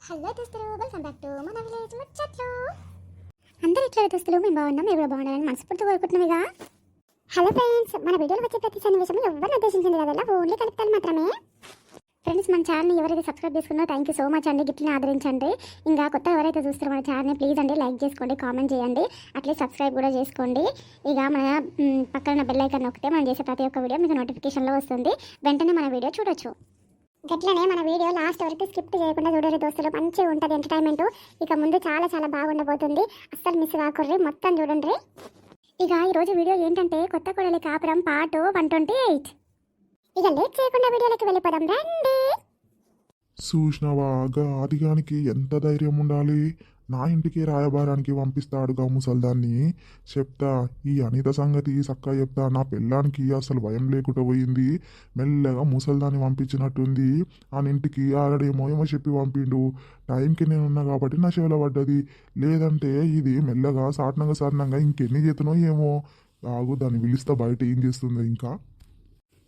Hello దోస్తులు, welcome back to మన village ముచ్చట్లు. అందరూ ఇట్లా దోస్తులు, మేము బాగున్నాం, మీరు కూడా బాగున్నారని మనస్ఫూర్తిగా కోరుకుంటున్నాం. ఇక హలో ఫ్రెండ్స్, మన వీడియోలో వచ్చే ప్రతి సన్నివేశం ఎవరిని ఉద్దేశించింది కదా, ఓన్లీ కలుపుతారు మాత్రమే. ఫ్రెండ్స్, మన ఛానల్ని ఎవరైతే సబ్స్క్రైబ్ చేసుకున్నారో థ్యాంక్ యూ సో మచ్ అండి. గిట్లని ఆదరించండి. ఇంకా కొత్త ఎవరైతే చూస్తారో మన ఛానల్ని ప్లీజ్ అండి లైక్ చేసుకోండి, కామెంట్ చేయండి, అట్లే సబ్స్క్రైబ్ కూడా చేసుకోండి. ఇక మన పక్కన బెల్ ఐకాన్ నొక్కితే మనం చేసే ప్రతి ఒక్క వీడియో మీకు నోటిఫికేషన్లో వస్తుంది. వెంటనే మన వీడియో చూడొచ్చు. గట్లనే మన వీడియో లాస్ట్ వరకు స్కిప్ చేయకుండా చూడరు దోస్తులు, మంచిగా ఉంటుంది ఎంటర్టైన్మెంట్. ఇక ముందు చాలా చాలా బాగుండబోతుంది, అస్సలు మిస్ కాకూడదు, మొత్తం చూడండి. ఇక ఈరోజు వీడియో ఏంటంటే కొత్త కోడలి కాపురం పార్ట్ 128. ఇక లేట్ చేయకుండా వీడియోలోకి వెళ్ళిపోదాం రండి. చూసినవా ఆదిగానికి ఎంత ధైర్యం ఉండాలి. నా ఇంటికి రాయబారానికి పంపిస్తాడుగా ముసల్దాన్ని. చెప్తా ఈ అనిత సంగతి చక్కగా చెప్తా. నా పెళ్ళానికి అసలు భయం లేకుండా పోయింది. మెల్లగా ముసల్దాన్ని పంపించినట్టుంది. ఆ ఇంటికి ఆరడేమో ఏమో చెప్పి పంపిండు. టైంకి నేనున్నా కాబట్టి నా చెవిలో పడ్డది. లేదంటే ఇది మెల్లగా సాటనంగా ఇంకెన్ని చేతునో ఏమో. ఆగు, దాన్ని పిలుస్తా, బయట ఏం చేస్తుందో ఇంకా.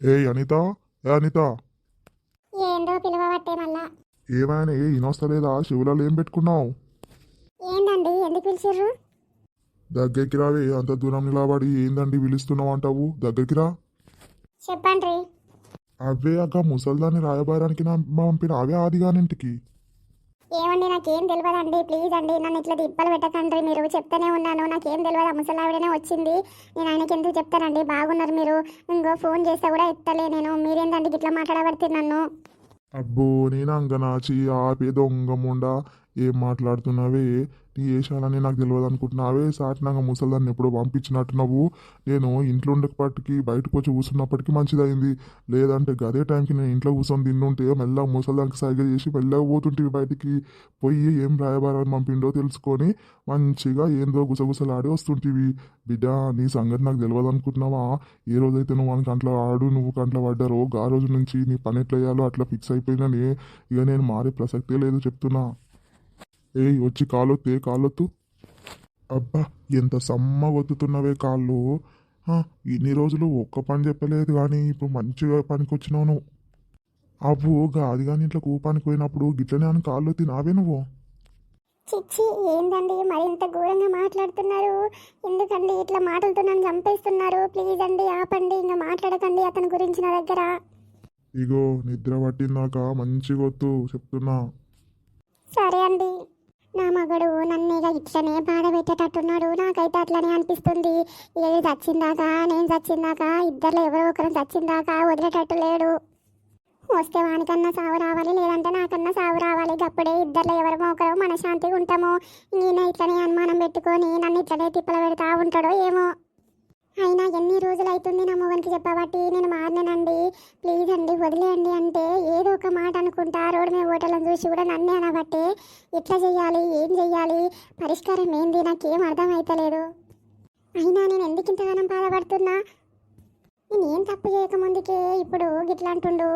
ఏ అనిత, ఏ అనిత, ఏందో పిలవబట్టే మళ్ళా. ఏమైనా ఇనొస్తలేదా? చెవులలో ఏం పెట్టుకున్నావు? ఏందండి, ఎందుకు పిలిచిర్రు? దగ్గరికి రావే, అంత దూరం నిలబడి ఏందండి పిలుస్తున్నావు అంటావు? దగ్గరికి రా. చెప్పండి. అవే అక్క ముసల్దాన్ని రాయబారానికి పంపిన అవే ఆదిగానింటికి. ఏమండి, నాకేం తెలియదండి, ప్లీజ్ అండి నన్ను ఇట్లా తిప్పలు పెట్టకండి. మీరు చెప్తానే ఉన్నాను, నాకేం తెలియదు. ముసలావిడనే వచ్చింది, నేను ఆయనకి ఎందుకు చెప్తానండి. బాగున్నారు మీరు, ఇంకో ఫోన్ చేస్తే కూడా ఎత్తలే నేను. మీరేందండి ఇట్లా మాట్లాడబడితే నన్ను? అబ్బో, నేను అంగనాచి ఆపే దొంగముండా, ఏం మాట్లాడుతున్నావే? నీ వేషాలని నాకు తెలియదు అనుకుంటున్నావే? సాటినాక ముసల్దాన్ని ఎప్పుడో పంపించినట్టున్నావు. నేను ఇంట్లో ఉండేపటికి బయటకు వచ్చి కూర్చున్నప్పటికీ మంచిదైంది. లేదంటే గదే టైంకి నేను ఇంట్లో కూర్చొని తిన్నుంటే మెల్లగా ముసల్దానికి సైగ చేసి మెల్లగా పోతుంటివి బయటికి. పోయి ఏం రాయబారాన్ని పంపిండో తెలుసుకొని మంచిగా ఏందో గుసగుసలాడి వస్తుంటివి. బిడ్డ, నీ సంగతి నాకు తెలియదు అనుకుంటున్నావా? ఏ రోజైతే నువ్వు వానికి కంట్లో ఆడు, నువ్వు కంట్లో పడ్డారో ఆ రోజు నుంచి నీ పని ఎట్లా వేయాలో అట్లా ఫిక్స్ అయిపోయినని. ఇక నేను మారే ప్రసక్తే లేదు చెప్తున్నా. ఏయ్, వచ్చి కాలొత్తు. అబ్బా, ఎంత సమ్మగొత్తుతున్నవే కాళ్ళు. ఇన్ని రోజులు ఒక్క పని చెప్పలేదు కానీ ఇప్పుడు మంచిగా పనికి వచ్చినావు నువ్వు. అవ్వు అది కానీ ఇంట్లో కూపానికి పోయినప్పుడు గిట్లనే అని కాళ్ళు తినావే నువ్వు. చిచ్చి, ఏందండి మరి ఇంత ఘోరంగా మాట్లాడుతున్నారు? ఎందుకండి ఇట్లా మాటలతో నన్ను చంపేస్తున్నారు? ప్లీజ్ అండి ఆపండి, ఇంకా మాట్లాడకండి అతని గురించి నా దగ్గర. ఇగో నిద్ర పట్టిందాక మంచిగా వద్దు చెప్తున్నా. సరే అండి. నా మగడు నన్ను ఇక ఇట్లనే బాధ పెట్టేటట్టున్నాడు. నాకైతే అట్లనే అనిపిస్తుంది. ఏది చచ్చిందాకా, నేను చచ్చిందాకా, ఇద్దరిలో ఎవరో ఒకరు చచ్చిందాకా వదిలేటట్టు లేడు. వస్తే వానికన్నా సావు రావాలి, లేదంటే నాకన్నా సావు రావాలి. అప్పుడే ఇద్దరిలో ఎవరో ఒకరు మనశాంతిగా ఉంటామో. ఈయన ఇట్లనే అనుమానం పెట్టుకొని నన్ను ఇట్లనే తిప్పల పెడతా ఉంటాడో ఏమో. అయినా ఎన్ని రోజులు అవుతుంది నా మొగనికి చెప్పబట్టి నేను మారినానండి. ప్లీజ్ అండి వదిలేయండి అంటే ఏదో ఒక మాట అనుకుంటా. రోడ్డు మీద హోటళ్ళని చూసి కూడా నన్నే అనబట్టే ఎట్లా చెయ్యాలి, ఏం చెయ్యాలి, పరిష్కారం ఏంది నాకేం అర్థం అవుతలేదు. అయినా నేను ఎందుకు ఇంతగానం బాధపడుతున్నా? నేను ఏం తప్పు చేయకముందుకే ఇప్పుడు గిట్లా అంటుండు.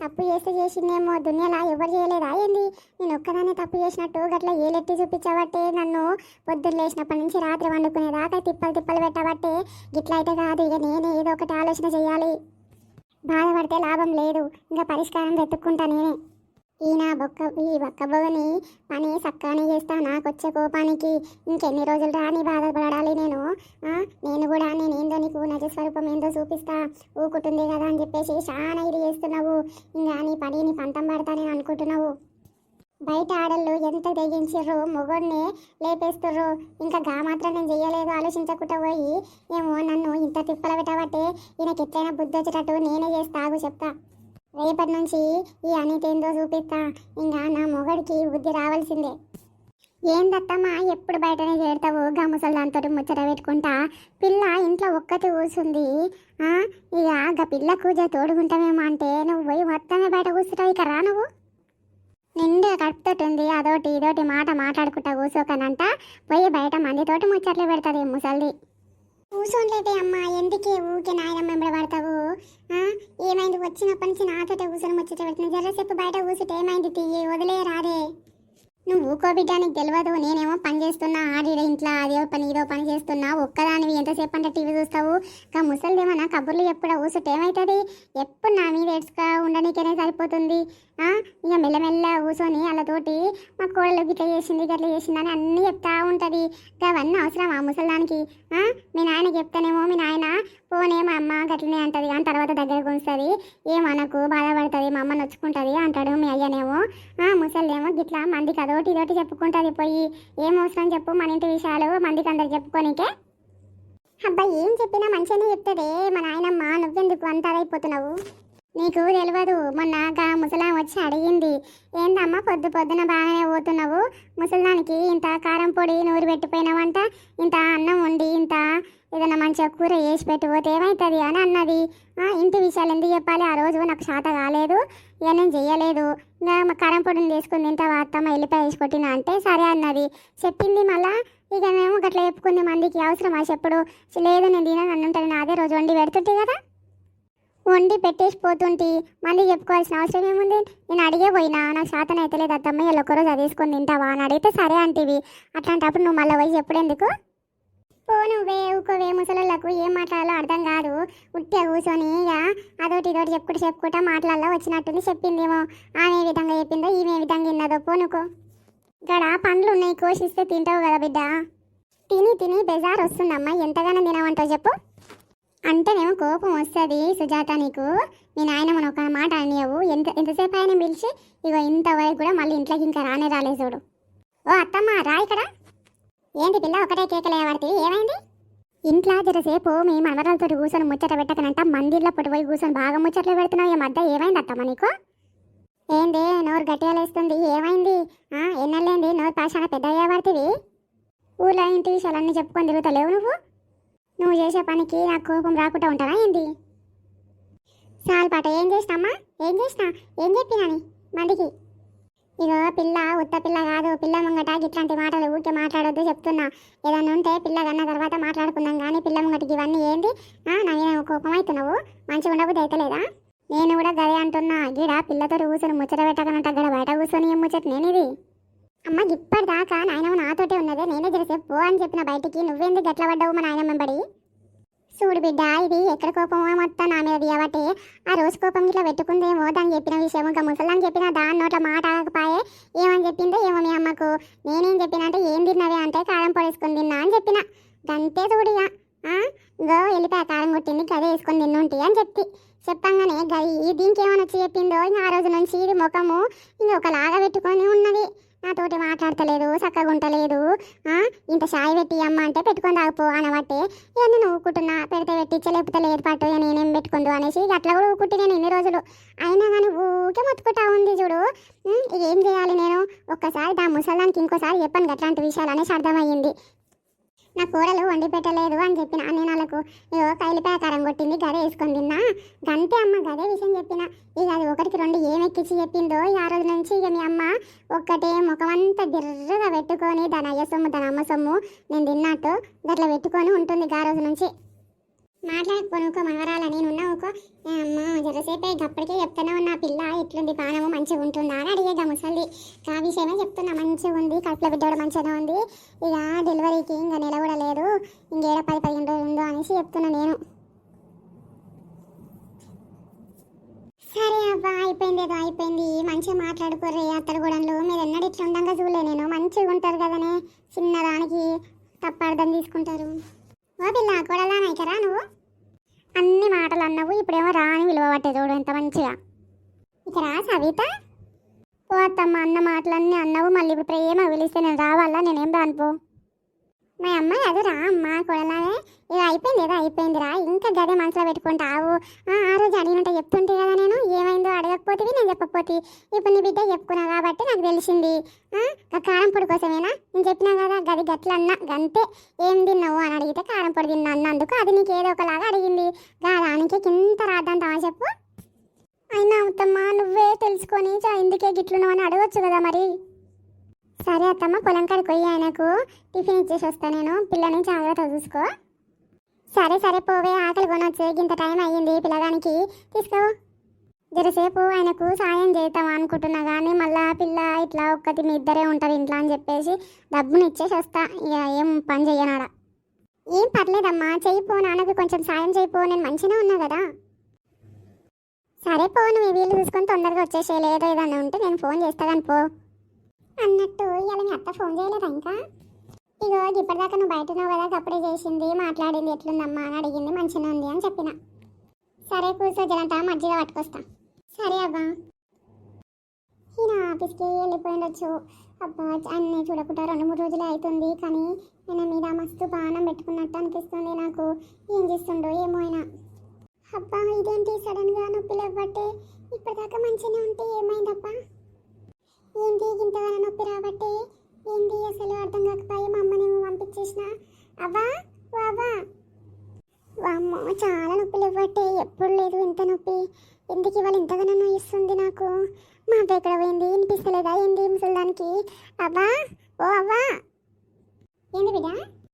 తప్పు చేసిందేమో దునియాలా ఎవరు చేయలేదా ఏంది? నేను ఒక్కదాన్ని తప్పు చేసినట్టు గట్లా ఏలెత్తి చూపించబట్టే నన్ను పొద్దున్న లేచినప్పటి నుంచి రాత్రి వండుకునేదాకా తిప్పలు పెట్టబట్టే గిట్లా అయితే కాదు. ఇక నేనే ఏదో ఒకటి ఆలోచన చేయాలి. బాధపడితే లాభం లేదు, ఇంకా పరిష్కారం వెతుక్కుంటా నేనే. ఈ బొక్కబొగని పని సక్కాని చేస్తా. నాకు వచ్చే కోపానికి ఇంకెన్ని రోజులు రాని బాధపడాలి నేను. నేను కూడా నేనేందో నీకు నజ స్వరూపం ఏందో చూపిస్తా. ఊకుంటుంది కదా అని చెప్పేసి చాలా ఇది చేస్తున్నావు. ఇంకా నీ పని నీ పంతం పడతా నేను అనుకుంటున్నావు. బయట ఆడళ్ళు ఎంత తెగించిర్రు, మొగోడిని లేపేస్తుర్రు. ఇంకా గా మాత్రం నేను చెయ్యలేదు ఆలోచించకుండా పోయి ఏమో నన్ను ఇంత తిప్పల పెట్టబట్టే ఈయనకి ఎట్లయినా బుద్ధి వచ్చేటట్టు నేనే చేస్తాగు చెప్తా. రేపటి నుంచి ఈ అనిత ఏందో చూపిస్తా. ఇంకా నా మొగడికి బుద్ధి రావాల్సిందే. ఏందత్తమ్మా ఎప్పుడు బయటనే చేరుతావు? గా ముసల్దాంతో ముచ్చట పెట్టుకుంటా. పిల్ల ఇంట్లో ఒక్కటి కూర్చుంది. ఇక గా పిల్ల కూజ తోడుకుంటామేమో అంటే నువ్వు పోయి మొత్తమే బయట కూర్చుంటావు. ఇక రా నువ్వు. నిండే కడుపుతోటి అదోటి ఇదోటి మాట మాట్లాడుకుంటా కూర్చోకనంట. పోయి బయట మందితోటి ముచ్చట్లు పెడతాది ముసల్ది. కూర్చోలేదే అమ్మా, ఎందుకే ఊకే నాయనమ్మ వెంబడి పడతావు? ఏమైంది? వచ్చినప్పటి నుంచి నాతోటే కూర్చొని ముచ్చట పెడుతున్నా. జర్రసేపు బయట కూర్చుంటే ఏమైంది? తీయి వదిలే రాదే. నువ్వు ఊకో బిడ్డ, నీకు తెలియదు. నేనేమో పని చేస్తున్నా, ఆడిడ ఇంట్లో అదో పని ఇదో పని చేస్తున్నా. ఒక్కదానివి ఎంతసేపు అంటే టీవీ చూస్తావు? ఇంకా ముసలిదేమన్నా కబుర్లు ఎప్పుడు కూర్చుంటే ఏమవుతుంది? ఎప్పుడు నా మీద ఏడ్చుగా ఉండడానికనే సరిపోతుంది. ఇక మెల్లమెల్ల కూర్చొని వాళ్ళతోటి మా కోడలు గిట్ల చేసింది గట్ల చేసింది అని అన్నీ చెప్తా ఉంటుంది. అవన్నీ అవసరం ఆ ముసలిదానికి? మీ నాయనకి చెప్తానేమో మీ నాయన పోనే మా అమ్మ గట్లనే అంటది కానీ తర్వాత దగ్గరకు వస్తుంది, ఏమనకు బాధపడుతుంది, మా అమ్మ నొచ్చుకుంటుంది అంటాడు మీ అయ్యనేమో. ముసలిదేమో గిట్లా మందికి అదోటి ఇదోటి చెప్పుకుంటుంది. పోయి ఏం అవసరం చెప్పు, మన ఇంటి విషయాలు మందికి అందరికి చెప్పుకోనికే. అబ్బా ఏం చెప్పినా మంచిగానే చెప్తుంది మా నాయనమ్మ, నువ్వెందుకు అంత అయిపోతున్నావు? నీకు తెలియదు, మొన్న ముసలాం వచ్చి అడిగింది, ఏందమ్మా పొద్దు పొద్దున బాగానే పోతున్నావు, ముసలిదానికి ఇంత కారం పొడి నూరు పెట్టిపోయినావంట, ఇంత అన్నం వండి ఇంత ఏదైనా మంచిగా కూర వేసి పెట్టిపోతే ఏమవుతుంది అని అన్నది. ఇంటి విషయాలు ఎందుకు చెప్పాలి, ఆ రోజు నాకు శాత కాలేదు, ఇక నేను చెయ్యలేదు, ఇంకా మా కారం పొడిని తీసుకుని తింటా అత్తమ్మ వెళ్ళిపోయి వేసి కొట్టినా అంటే సరే అన్నది. చెప్పింది మళ్ళా ఇక మేము గట్లా చెప్పుకుంది, మందికి అవసరమా చెప్పుడు? లేదు నేను తినని అన్నుంటుంది, నాదే రోజు వండి పెడుతుంటే కదా, వండి పెట్టేసి పోతుంటే మళ్ళీ చెప్పుకోవాల్సిన అవసరం ఏముంది? నేను అడిగే పోయినా నాకు శాతం అయితే లేదు అత్తమ్మ ఇలా ఒక్కరోజు అది వేసుకొని తింటావా అని అడిగితే సరే అంటివి. అట్లాంటప్పుడు నువ్వు మళ్ళీ పోయి చెప్పుడెందుకు? పో నువ్వే ఊకోవే, ముసలోళ్ళకు ఏం మాట్లాడాలో అర్థం కాదు, ఉట్టే కూర్చొని ఇక అదొకటి ఇదోటి చెప్పుకుంటా మాట్లాడాలో వచ్చినట్టుంది. చెప్పిందేమో ఆమె ఏ విధంగా చెప్పిందో ఈమె ఏ విధంగా విన్నదో. పోనుకో, ఇక్కడ పండ్లు ఉన్నాయి కోసిస్తే తింటావు కదా బిడ్డ. తిని తిని బెజార్ వస్తుందమ్మా, ఎంతగానో తినమంటావు చెప్పు. అంటేనేమో కోపం వస్తుంది సుజాత నీకు. మీ నాయనమ్మని ఒక మాట అనియవు, ఎంతసేపు ఆయన పిలిచి ఇగో ఇంతవరకు కూడా మళ్ళీ ఇంట్లోకి ఇంకా రాలేదు చూడు. ఓ అత్తమ్మ రా ఇక్కడ. ఏంటి పిల్ల ఒకటే కేకలే పడితే ఏమైంది? ఇంట్లో జరసేపు మీ మనవరాలతో కూర్చొని ముచ్చట పెట్టకనంట మందిర్లో పుట్టిపోయి కూర్చొని బాగా ముచ్చట్లు పెడుతున్నావు, ఈ మధ్య ఏమైంది అత్తమ్మ నీకు? ఏంది నోరు గట్టిగా లేస్తుంది, ఏమైంది? ఎన్నెళ్ళేంది నోరు పాషాన పెద్ద పడుతుంది? ఊళ్ళో ఇంటి విషయాలన్నీ చెప్పుకొని తిరుగుతలేవు నువ్వు చేసే పనికి నాకు కోపం రాకుండా ఉంటావా ఏంది? సాల్పాట ఏం చేసినమ్మా, ఏం చెప్పినాని మందికి? ఇగో పిల్ల ఉత్త పిల్ల కాదు, పిల్ల ముంగట ఇట్లాంటి మాటలు ఊరికే మాట్లాడొద్దు చెప్తున్నా. ఏదన్నా ఉంటే పిల్ల కన్నా తర్వాత మాట్లాడుకుందాం కానీ పిల్ల ముంగటికి ఇవన్నీ ఏంది? నా మీద కోపం అవుతున్నావు, మంచిగా ఉండబుద్ధి అవుతలేదా? నేను కూడా గదే అంటున్నా, గిడ పిల్లతో కూర్చొని ముచ్చట పెట్టకనంట గడ బయట కూర్చొని ఏం ముచ్చట నేనిది? అమ్మ ఇప్పటిదాకా నాయనమ్మ నాతోటే ఉన్నదే, నేనే జరసేపు పో అని చెప్పిన బయటికి, నువ్వెందుకు గట్ల పడ్డావు మా నాయనమ్మ బడి? చూడు బిడ్డ, ఇది ఎక్కడ కోపమో మొత్తం నా మీద తీయబట్టే. ఆ రోజు కోపం ఇట్లా పెట్టుకుందేమో, దాన్ని చెప్పిన విషయం ఇంకా ముసలాన్ని చెప్పిన దాని నోట్ల మాట ఆగపాయే. ఏమని చెప్పిందో ఏమో మీ అమ్మకు. నేనేం చెప్పిన అంటే ఏం తిన్నవే అంటే కారం పొడేసుకొని తిన్నా అని చెప్పిన. గంతే చూడిగా గో వెళ్ళిపోయా కారం కొట్టింది గదే వేసుకొని తిన్నుంటి అని చెప్పంగానే గది దీనికి ఏమని వచ్చి చెప్పిందో ఇంకా ఆ రోజు నుంచి ఇది ముఖము ఇంకొకలాగా పెట్టుకొని ఉన్నది. నాతోటి మాట్లాడతలేదు, చక్కగా ఉంటలేదు. ఇంత షాయి పెట్టి అమ్మ అంటే పెట్టుకొని తాగిపో అనబట్టే ఇవన్నీ నువ్వు ఊకుంటున్నా, పెడితే పెట్టించే లేకపోతే లేదు పట్టు నేనేం పెట్టుకుందు అనేసి అట్లా కూడా ఊకుంటే నేను ఇన్ని రోజులు. అయినా కానీ ఊకే మొత్తుకుంటా ఉంది చూడు. ఏం చేయాలి నేను? ఒక్కసారి దా ముసలానికి ఇంకోసారి చెప్పాను అట్లాంటి విషయాలు అనేసి అర్థమయ్యింది. నా కూరలు వండి పెట్టలేదు అని చెప్పిన నేను వాళ్ళకు. ఇగో కైలిపాయ కారం కొట్టింది గదే వేసుకొని తిన్నా, గంతే అమ్మ గదే విషయం చెప్పిన. ఇక అది ఒకటికి రెండు ఏం ఎక్కించి చెప్పిందో ఆ రోజు నుంచి ఇక మీ అమ్మ ఒక్కటే ముఖమంతా దిర్రగా పెట్టుకొని దాని అయ్య సొమ్ము దాని అమ్మ సొమ్ము నేను తిన్నట్టు గట్లా పెట్టుకొని ఉంటుంది ఆ రోజు నుంచి. మాట్లాడకపోనుకో మనవరాలని ఉన్నావుకో అమ్మ జరసేపే అప్పటికే చెప్తూనే ఉన్నా, పిల్ల ఎట్లుంది పానము మంచిగా ఉంటుందా అని అడిగేగా ముసలి. ఆ విషయమే చెప్తున్నా, మంచిగా ఉంది, కడుపులో బిడ్డ కూడా మంచిగా ఉంది, ఇక డెలివరీకి ఇంకా నెల కూడా లేదు, ఇంకేడ 10-15 రోజులు ఉందో అనేసి చెప్తున్నా నేను. సరే అబ్బా అయిపోయింది, ఏదో అయిపోయింది, మంచిగా మాట్లాడుకోర్రే అత్తడుగూడలు. మీరు ఎన్నడూ ఇట్లా ఉండగా చూడలే నేను, మంచిగా ఉంటారు కదనే, చిన్నదానికి తప్ప అర్థం తీసుకుంటారు. ఓ పిల్ల కూడలా నాయకరా నువ్వు? అన్ని మాటలు అన్నావు, ఇప్పుడేమో రాని విలువ పట్టే చూడు ఎంత మంచిగా. ఇక రా సవిత. ఓ అత్తమ్మ అన్న మాటలన్నీ అన్నావు, మళ్ళీ ఇప్పుడు ప్రేమ పిలిస్తే నేను రావాలా? నేనేం రానుపో. మా అమ్మాయి అది రా అమ్మ కూడలానే. ఇక అయిపోయింది ఏదో అయిపోయిందిరా, ఇంకా గదే మనసులో పెట్టుకుంటావు. ఆ రోజు అడిగినట్టే చెప్తుంటే కదా నేను, ఏమైందో అడగకపోతే నేను చెప్పకపోతే. ఇప్పుడు నీ బిడ్డ చెప్పుకున్నా కాబట్టి నాకు తెలిసింది. కారం పొడి కోసమేనా? నేను చెప్పినా కదా గది గట్ల అన్నా గంతే. ఏం తిన్నావు అని అడిగితే కారం పొడి తిన్నా అన్నందుకు అది నీకు ఏదో ఒకలాగా అడిగింది. దానికి కింత రాద్దంటావా చెప్పు? అయినా అవుతమ్మా నువ్వే తెలుసుకొని ఎందుకే గిట్లున్నావు అని అడగచ్చు కదా మరి. సరే అత్తమ్మ పొలం కాడికి పోయి ఆయనకు టిఫిన్ ఇచ్చేసి వస్తా నేను, పిల్లని జాగ్రత్త చూసుకో. సరే సరే పోవే, ఆకలి కొనొచ్చే, ఇంత టైం అయ్యింది పిల్లగానికి, తీసుకో. జరసేపు ఆయనకు సాయం చేద్దాం అనుకుంటున్నా కానీ మళ్ళా పిల్ల ఇట్లా ఒక్కటి మీ ఇద్దరే ఉంటారు ఇంట్లో అని చెప్పేసి డబ్బుని ఇచ్చేసి వస్తా. ఇక ఏం పని చెయ్యనాడా. ఏం పర్లేదమ్మా చెయ్యిపో, నాన్నకు కొంచెం సాయం చేయిపో, నేను మంచిగా ఉన్నా కదా. సరే పో, నువ్వు వీలు చూసుకొని తొందరగా వచ్చేసే. లేదో ఏదన్నా ఉంటే నేను ఫోన్ చేస్తాను పో. అన్నట్టు ఇలా మీ అత్త ఫోన్ చేయలేదా ఇంకా? ఇగో ఇప్పటిదాకా నువ్వు బయట ఉన్నావు కదా, అప్పుడే చేసింది, మాట్లాడింది, ఎట్లుందమ్మా అని అడిగింది, మంచిగా ఉంది అని చెప్పిన. సరే కూర్చో, జరంతా మజ్జిగ పట్టుకొస్తా. సరే అబ్బా. ఈయన ఆఫీస్కి వెళ్ళిపోయిండొచ్చు. అబ్బా అన్నీ చూడకుండా 2-3 రోజులే అవుతుంది, కానీ ఆయన మీద మస్తు బాణం పెట్టుకున్నట్టు అనిపిస్తుంది నాకు. ఏం చేస్తుండో ఏమో ఆయన. అబ్బా ఇదేంటి సడన్గా నొప్పి లేవట్టే? ఇప్పటిదాకా మంచిగానే ఉంటే ఏమైందబ్బా? ఏంటి ఇంతగానో నొప్పి రాబట్టే? ఏంటి అసలు అర్థం కాకపోయి మా అమ్మనేమో పంపించేసిన. అవ్వా ఓ అవ్వా, అమ్మో చాలా నొప్పి లేవట్టే. ఎప్పుడు లేదు ఇంత నొప్పి. ఎందుకు ఇవాళ ఇంతగానో నొయిస్తుంది నాకు? మా అవ్వ ఎక్కడ పోయింది? వినిపిస్తలేదా ఏంది ముసలిదానికి? అవ్వా ఓ అవ్వా. ఏంది బిడ్డ?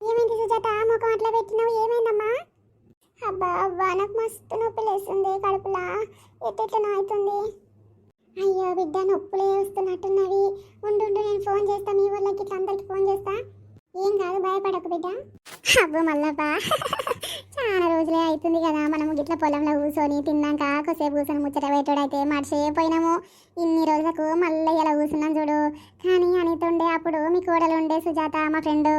ఏమైంది సుజాత? ముఖం అట్లా పెట్టినావు, ఏమైందమ్మా? అబ్బా అవ్వా నాకు మస్తు నొప్పి లేస్తుంది కడుపులా, ఎట్టెట్లనో అవుతుంది. అయ్యో బిడ్డ నొప్పులే వస్తున్నట్టున్నవి. ఉండు నేను ఫోన్ చేస్తా, మీ వాళ్ళకి ఇట్లా అందరికి ఫోన్ చేస్తా. ఏం కాదు, భయపడకు బిడ్డ. అబ్బో మల్లబ్బా, చాలా రోజులే అవుతుంది కదా మనము గిట్ల పొలంలో కూర్చొని తిన్నాక కొద్దిసేపు కూర్చొని ముచ్చట పెట్టాడైతే మర్చిపోయినాము. ఇన్ని రోజులకు మళ్ళీ ఇలా కూర్చున్నాం చూడు. కానీ అనితుండే అప్పుడు మీ కోడలు ఉండే సుజాత మా ఫ్రెండ్,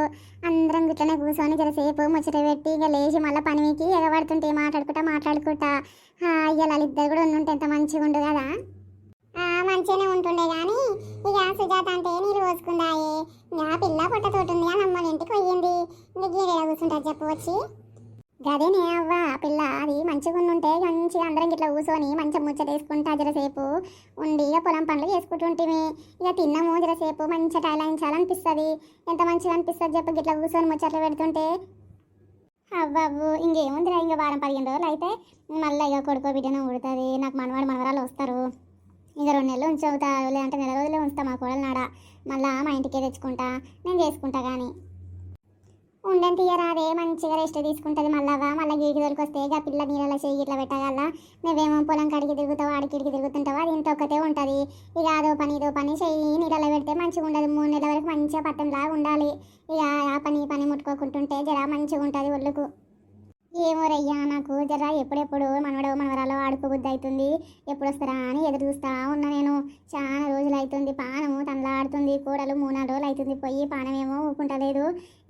అందరం గిట్లనే కూర్చొని జరసేపు ముచ్చట పెట్టి ఇక లేచి మళ్ళీ పనికి ఎగబడుతుంటే మాట్లాడుకుంటా ఇక వాళ్ళిద్దరు కూడా ఉండుంటే ఎంత మంచిగా ఉండు కదా. మంచిగానే ఉంటుండే కానీ ఇక సుజాత అంటే నీళ్ళు పోసుకుందాయే. ఇంకా పిల్ల పొట్టతోటి అని అమ్మ ఇంటికి పోయింది. ఇంకా గీడ కూర్చుంటారు చెప్పు వచ్చి. గదేనే అవ్వ పిల్ల, అది మంచిగా ఉండుంటే మంచిగా అందరం ఇట్లా కూర్చొని మంచిగా ముచ్చట వేసుకుంటా జరసేపు ఉండి ఇక పొలం పనులు చేసుకుంటుంటిమి. ఇక తిన్నాము జరసేపు మంచిగా టైలాయించాలనిపిస్తుంది. ఎంత మంచిగా అనిపిస్తుంది చెప్పు గిట్లా కూర్చొని ముచ్చట్లు పెడుతుంటే. అవ్వవ్వు ఇంకేముందిరా, ఇంకా 10-15 రోజులు అయితే మళ్ళీ ఇక కొడుకో బిడ్డను ఉడుతుంది. నాకు మనవాడు మనవరాలు వస్తారు. ఇక 2 నెలలు ఉంచవుతా, లేదంటే నెల రోజులే ఉంచుతా మా కోడలు నాడ. మళ్ళీ మా ఇంటికే తెచ్చుకుంటా, నేను చేసుకుంటా. కానీ ఉండని తీయరాదే, మంచిగా రెస్ట్ తీసుకుంటుంది. మళ్ళీ గీకి దొరికొస్తే ఇక పిల్ల నీళ్ళ చేయి ఇట్లా పెట్టగల. నువ్వేమో పొలం కడిగి తిరుగుతావు, ఆడికిడికి తిరుగుతుంటావు, అది ఇంత ఒక్కతే ఉంటుంది. ఇక అదో పని చెయ్యి నీళ్ళలో పెడితే మంచిగా ఉండదు. 3 నెలల వరకు మంచిగా పట్టంలాగా ఉండాలి. ఇక ఆ పని ముట్టుకోకుంటుంటే జర మంచిగా ఉంటుంది ఒళ్ళుకు. ఏమో రయ్యా, నాకు జర ఎప్పుడెప్పుడు మనవడో మనవరాలో ఆడుకోబుద్ధి అవుతుంది. ఎప్పుడు వస్తారా అని ఎదురు చూస్తా ఉన్నా నేను. చాలా రోజులు అవుతుంది, పానము తనలాడుతుంది. కూడలు 3-4 రోజులు అవుతుంది పోయి, పానమేమో ఊకుంటలేదు.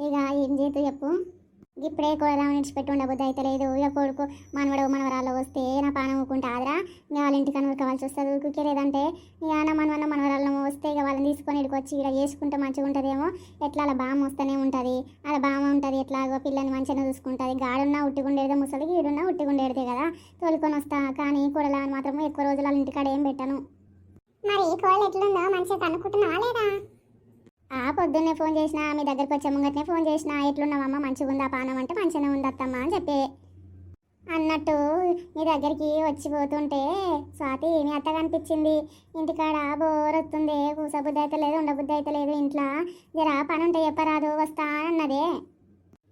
ఇక ఏం చేతు చెప్పు? ఇప్పుడే కూడలా విడిచిపెట్టి ఉండబుద్ధి అయితే లేదు. ఇక కొడుకు మనవడో మనవరాలో వస్తే నా పానం ఊకుంటాదిరా. ఇక వాళ్ళ ఇంటికి ఉరకవలసి వస్తుంది. ఊరికే లేదంటే ఇక నా మనవరాలను వస్తే ఇక వాళ్ళని తీసుకొని ఇక్కడికి వచ్చి ఇక్కడ చేసుకుంటే మంచిగా ఉంటుందేమో. ఎట్లా అలా బామ వస్తూనే ఉంటుంది, అలా బామ ఉంటుంది. ఎట్లాగో పిల్లని మంచిగా చూసుకుంటుంది. గాడున్నా ఉట్టిగుండేదే ముసలికి, ఈడున్నా ఉట్టిగుండేదే కదా, తోలుకొని వస్తా. కానీ కూడలని మాత్రం ఎక్కువ రోజులు వాళ్ళ ఇంటికాడ ఏం పెట్టను. మరి కోడలు ఎట్లుందో మంచిగా కనుక్కుంటున్నావా లేదా? పొద్దున్నే ఫోన్ చేసిన, మీ దగ్గరకు వచ్చే ముంగట్నే ఫోన్ చేసిన. ఎట్లున్నావమ్మ మంచిగా ఉందా పానం అంటే మంచిగానే ఉంది అత్తమ్మ అని చెప్పే. అన్నట్టు మీ దగ్గరికి వచ్చిపోతుంటే స్వాతి మీ అత్త కనిపించింది. ఇంటికాడ బోర్ వస్తుంది, కూసబుద్ధి అయితే లేదు, ఉండబుద్ధి అయితే లేదు. ఇంట్లో జర పని ఉంటే చెప్పరాదు వస్తా అన్నదే.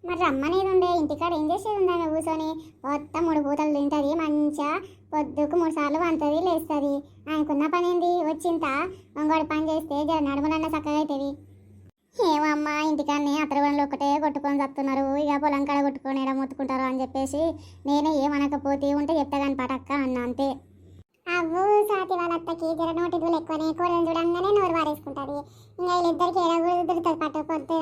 మరి రమ్మనేది ఉండే, ఇంటికాడ ఏం చేసేది ఉందా కూర్చొని మొత్తం 3 పూటలు తింటుంది. మంచిగా పొద్దుకు 3 సార్లు వంతుంది, లేస్తుంది. ఆయనకున్న పని ఏంది? వచ్చింత ఇంకోటి పని చేస్తే జర నడుములన్నా చక్కగా అవుతుంది. ఏమమ్మా ఇంటికాన్ని అత్తరగొండలు ఒకటే కొట్టుకొని చస్తున్నారు. ఇక పొలం కాడ కొట్టుకొని ఎడ మొత్తుకుంటారు అని చెప్పేసి నేనే ఏమనకపోతే ఉంటే చెప్తా కానీ పటక్క అన్న అంతే. అవ్వు సాతి వాళ్ళ అత్తకి జర నోటి దూలు ఎక్కువనే, కూరలు చూడంగానే నోరు వారేసుకుంటుంది. ఇంకా వీళ్ళిద్దరికి ఎడగూడుతుంది పట్టకపోతే.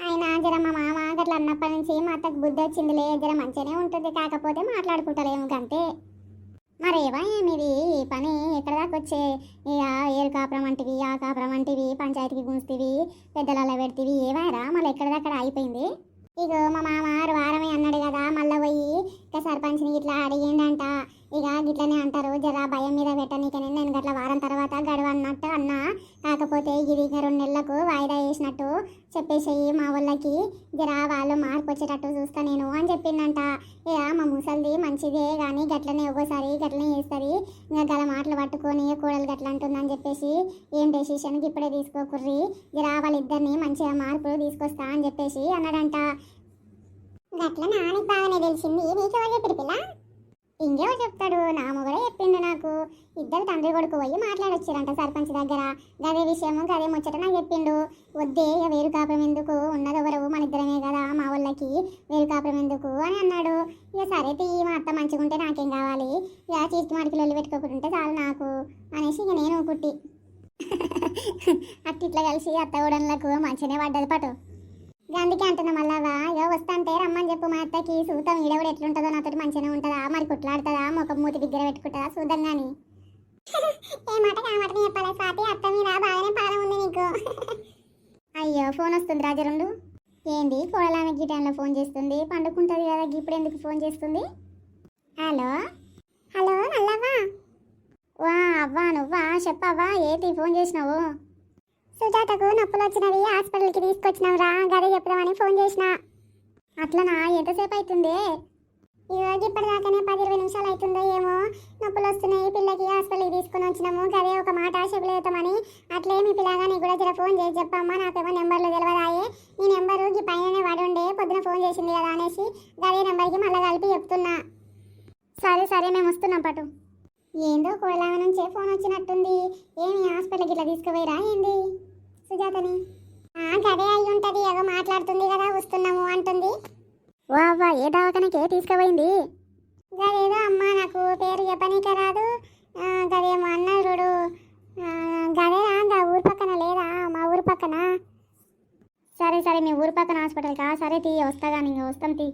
ఆయన జర మా మామ గట్లా అన్నప్పటి నుంచి మా అత్తకు బుద్ధి వచ్చిందిలే, జర మంచిగానే ఉంటుంది. కాకపోతే మాట్లాడుకుంటారేమో అంతే. మరేవా ఏమిది పని ఎక్కడ దాకా వచ్చే? ఇక ఏరు కాపురం అంటివి, ఆ కాపురం అంటివి, పంచాయతీకి గుంచుతీవి, పెద్దలలో పెడితేవి, ఏవారా మళ్ళీ ఎక్కడదక్కడ అయిపోయింది. ఇగో మా మామ వారమే అన్నాడు కదా, మళ్ళీ పోయి ఇక సర్పంచ్ని ఇట్లా అడిగిండంట. ఇక గిట్లనే అంటారు, జర భయం మీద పెట్టనీకనే నేను గట్ల వారం తర్వాత గడువు అన్నట్టు అన్నా. కాకపోతే ఇది ఇక 2 నెలలకు వాయిదా వేసినట్టు చెప్పేసేయి మా వాళ్ళకి, జర వాళ్ళు మార్పు వచ్చేటట్టు చూస్తా నేను అని చెప్పిందంట. ఇక మా ముసలిది మంచిదే కానీ గట్లనే ఒక్కోసారి గట్లనే చేస్తుంది. ఇంకా గల మాటలు పట్టుకొని కూడలు గట్ల అంటుందని చెప్పేసి ఏం డెసిషన్కి ఇప్పుడే తీసుకోకుర్రి, జర వాళ్ళిద్దరిని మంచిగా మార్పులు తీసుకొస్తా అని చెప్పేసి అన్నాడంట. గట్ల నానికి బాగానే తెలిసింది, నీకెవరు చెప్పిరు పిల్ల? ఇంకేమో చెప్తాడు, నా మొగడే చెప్పిండు నాకు. ఇద్దరు తండ్రి కొడుకు పోయి మాట్లాడొచ్చారంట సర్పంచ్ దగ్గర. గదే విషయము గదే ముచ్చట నాకు చెప్పిండు. వద్దే ఇక వేరు కాపురం ఎందుకు, ఉన్నది ఎవరు మన ఇద్దరమే కదా, మా వాళ్ళకి వేరు కాపురం ఎందుకు అని అన్నాడు. ఇక సరే తీ, మా అత్త మంచిగా ఉంటే నాకేం కావాలి, ఇక చీటికి మాటికి లొల్లి పెట్టుకోకుంటే చాలు నాకు అనేసి ఇక నేను కుట్టి అట్టిట్లా కలిసి అత్త ఉడన్లకు మంచిగానే పడ్డది పటు. అందుకే అంటున్నా మళ్ళావా, ఇక వస్తాంటే రమ్మని చెప్పు మా అత్తకి, చూద్దాం ఈడవిడ ఎట్లుంటుందో, నాతోటి మంచిగానే ఉంటుందా, మరి కుట్లాడుతుందా, ఒక మూతి దగ్గర పెట్టుకుంటుందా చూద్దాం కానీ. ఏ మాట ఆ మాట చెప్పాలా స్వాతి, అత్త మీద బాగానే పాలన ఉంది నీకు. అయ్యో ఫోన్ వస్తుంది రాజరుండు. ఏంది కోడలామె గీ టైంలో ఫోన్ చేస్తుంది, పండుకుంటుంది కదా, ఇప్పుడు ఎందుకు ఫోన్ చేస్తుంది? హలో హలో నల్లవ్వా. వా అవ్వా నువ్వా, చెప్పవ్వా ఏంటి ఫోన్ చేసినావు? సుజాతకు నొప్పులు వచ్చినవి, హాస్పిటల్కి తీసుకొచ్చినావు రా, గదే చెప్దామని ఫోన్ చేసిన. అట్లనా, ఎంతసేపు అవుతుంది? ఇప్పటిదాకానే 10-20 నిమిషాలు అవుతుందో ఏమో. నొప్పులు వస్తున్నాయి పిల్లకి, హాస్పిటల్కి తీసుకుని వచ్చినాము, గదే ఒక మాట చెబులేతామని. అట్లే మీ పిల్లగా నీకు కూడా జర ఫోన్ చేసి చెప్పమ్మా, నాకేమో నెంబర్లు తెలియదాయే. నీ నెంబరు ఈ పైననే వాడుండే, పొద్దున ఫోన్ చేసింది కదా అనేసి గదే నెంబర్కి మళ్ళీ కలిపి చెప్తున్నా. సరే సరే మేము వస్తున్నాం పటు. ఏందో కోళ్ళామె నుంచే ఫోన్ వచ్చినట్టుంది. ఏమి హాస్పిటల్కి ఇట్లా తీసుకుపోయిరా ఏంది సుజాతని? గదే అయి ఉంటుంది, ఏదో మాట్లాడుతుంది కదా, వస్తున్నాము అంటుంది. వా వా, ఏ దవాఖానకే తీసుకుపోయింది? గదేదో అమ్మా నాకు పేరు చెప్పనీక రాదు, గదేమో అన్నారు. గదేరా గా ఊరు పక్కన లేదా, మా ఊరు పక్కన. సరే సరే మీ ఊరు పక్కన హాస్పిటల్కా, సరే తీ వస్తా కానీ వస్తాం తీ.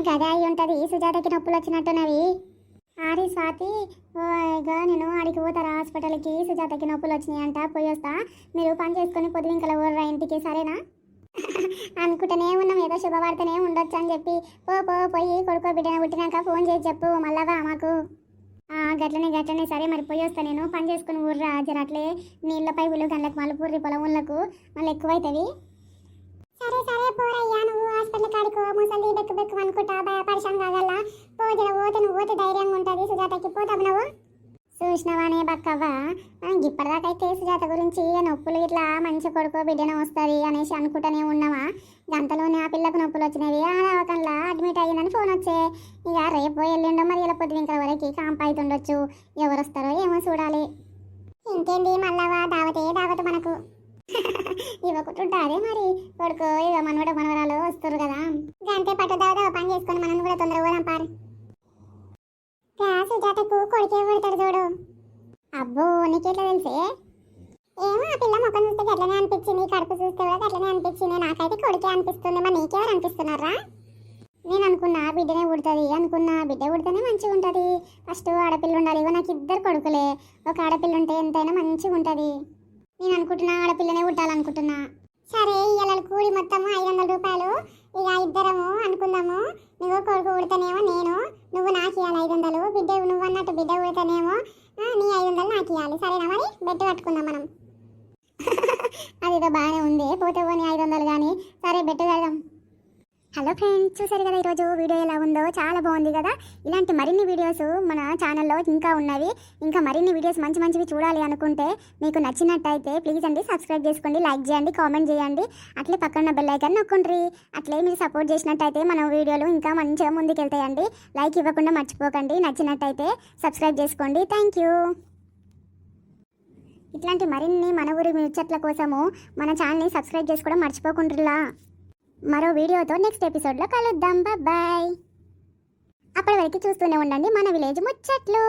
గదే అయి ఉంటుంది, సుజాతకి నొప్పులు వచ్చినట్టున్నవి. ఆరి స్వాతి, ఇక నేను అడిగి పోతారా హాస్పిటల్కి, సుజాతకి నొప్పులు వచ్చినాయి అంట, పోయి వస్తా. మీరు పని చేసుకొని పొద్దువింకల ఊర్రా ఇంటికి, సరేనా? అనుకుంటూనే ఉన్నాం ఏదో శుభవార్తనే ఉండొచ్చు అని చెప్పి. పోయి కొడుకో బిడ్డన పుట్టినాక ఫోన్ చేసి చెప్పు మళ్ళావా మాకు. గట్లనే సరే మరి పోయి వస్తా నేను, పని చేసుకుని ఊర్రా జర, అట్లే నీళ్ళపై ఉల్లు గంటలకు మలుపూర్రి పొలములకు మళ్ళీ ఎక్కువైతుంది. సరే సరే పోరయ్యా, నువ్వు హాస్పిటల్ కాడికో, ముసలి బెక్కు అనుకుంటా పరిశాన్ కాగల. జర పోతే నువ్వు పోతే ధైర్యంగా ఉంటుంది, సుజాతకి పోతావు నువ్వు. చూసినవానే బక్కవ్వ, ఇప్పటిదాకైతే సుజాత గురించి నొప్పులు ఇట్లా మంచి కొడుకో బిడ్డన వస్తుంది అనేసి అనుకుంటూనే ఉన్నావా. గంటలోనే ఆ పిల్లకు నొప్పులు వచ్చినవి, ఆ దవాఖానలో అడ్మిట్ అయ్యిందని ఫోన్ వచ్చే. ఇక రేపు ఎల్లుండో మరి ఇలా పొద్దువింకల వరకు కాంప అవుతుండొచ్చు, ఎవరు వస్తారో ఏమో చూడాలి. ఇంకేంది మళ్ళావా, దావతే మనకు ఇవ్వకుంటుంటారే మరి కొడుకు, ఇక మనవడ మనవరాలు వస్తారు కదా, గంటే పట్టుదావదా పని చేసుకొని మనం కూడా తొందరగా పోదాం పారు. సుజాతకు కొడుకే పడతాడు చూడు. అబ్బో నీకెట్లా తెలిసే? ఏమో ఆ పిల్ల ముఖం చూస్తే గట్లనే అనిపించింది, కడుపు చూస్తే కూడా గట్లనే అనిపించింది. నాకైతే కొడుకే అనిపిస్తుంది, మరి నీకెవరు అనిపిస్తున్నారా? నేను అనుకున్నా బిడ్డనే పుడుతుంది అనుకున్నా, బిడ్డ పుడితేనే మంచిగా ఉంటుంది. ఫస్ట్ ఆడపిల్ల ఉండాలి, ఇగో నాకు 2 కొడుకులే, ఒక ఆడపిల్ల ఉంటే ఎంతైనా మంచిగా ఉంటుంది. నేను అనుకుంటున్నా ఆడపిల్లనే పుట్టాలనుకుంటున్నా. సరే ఇవాళ కూడి మొత్తం 500 రూపాయలు, ఇక ఇద్దరము అనుకుందాము. నువ్వు కొడుకు పుడితేనేమో నేను, నువ్వు నాకు ఇవ్వాలి 500, బిడ్డ నువ్వు అన్నట్టు బిడ్డ పుడితేనేమో నీ 500 నాకు ఇవ్వాలి, సరేనా? మరి బెట్టు కట్టుకుందాం మనం. అదిదో బాగానే ఉంది, పోతే పోనీ 500 కానీ, సరే బెట్టు కడదాం. హలో ఫ్రెండ్స్, చూసారు కదా ఈరోజు వీడియో ఎలా ఉందో, చాలా బాగుంది కదా. ఇలాంటి మరిన్ని వీడియోస్ మన ఛానల్లో ఇంకా ఉన్నవి. ఇంకా మరిన్ని వీడియోస్ మంచివి చూడాలి అనుకుంటే మీకు నచ్చినట్టయితే ప్లీజ్ అండి సబ్స్క్రైబ్ చేసుకోండి, లైక్ చేయండి, కామెంట్ చేయండి, అట్లే పక్కన బెల్ ఐకాన్ నొక్కండి. అట్లే మీరు సపోర్ట్ చేసినట్టయితే మన వీడియోలు ఇంకా మంచిగా ముందుకెళ్తాయండి. లైక్ ఇవ్వకుండా మర్చిపోకండి, నచ్చినట్టయితే సబ్స్క్రైబ్ చేసుకోండి. Thank you. ఇట్లాంటి మరిన్ని మన ఊరి ముచ్చట్ల కోసము మన ఛానల్ని సబ్స్క్రైబ్ చేసుకోవడం మర్చిపోకుంటులా. మరో వీడియోతో నెక్స్ట్ ఎపిసోడ్లో కలుద్దాం. బాయ్. అప్పటి వరకు చూస్తూనే ఉండండి మన విలేజ్ ముచ్చట్లు.